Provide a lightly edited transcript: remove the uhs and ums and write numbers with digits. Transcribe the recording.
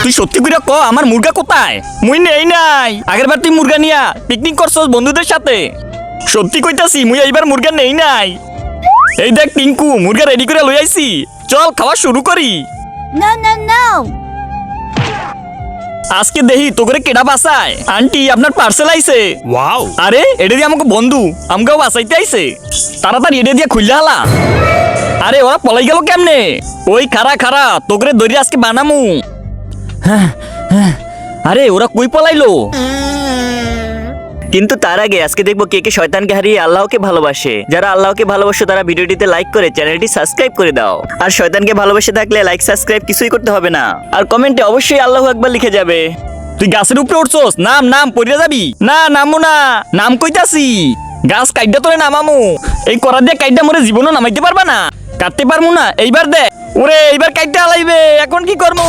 তুই সত্যি করে ক আমার মুরগা কোথায়? মুই নেই নাই। আগের বার তুই মুরগা নিয়া পিকনিক করছস বন্ধুদের সাথে। সত্যি কইতাছি মুই এইবার মুরগা নেই নাই। এই দেখ টিঙ্কু, মুরগা রেডি করে লই আইছি, চল খাওয়া শুরু করি। No, no, no. আজকে দেহি তোকে কেডা বাসায়। আন্টি আপনার পার্সেল আইছে। ওয়াও, আরে এটা দিয়ে আমাকে বন্ধু আমগাও বাসাইতে আইছে। তাড়াতাড়ি এটা দিয়ে খুললে হালা। আরে ওরা পলাই গেল কেমনে? ওই খারা খারা তোকে দড়ি আজকে বানামু। আরে ওরা কই পলাইলো? কিন্তু তার আগে আজকে দেখবো কে কে শয়তানকে হারিয়ে আল্লাহকে ভালোবাসে। যারা আল্লাহকে ভালোবাসে তারা ভিডিওটিতে লাইক করে চ্যানেলটি সাবস্ক্রাইব করে দাও। আর শয়তানকে ভালোবাসে থাকলে লাইক সাবস্ক্রাইব কিছুই করতে হবে না, আর কমেন্টে অবশ্যই আল্লাহু আকবার লিখে যাবে। তুই গাছের উপরে উঠছস, নাম নাম পড়ে যাবি। না নামু না, নাম কইতাছি। গাছ কাইডা তোরে নামামু। এই করা দিয়ে কাইডা মরে জীবনও নামাইতে পারবা না। কাটতে পারমু না। এইবার দে ওরে, এইবার কাইডা আলাইবে। এখন কি করমু?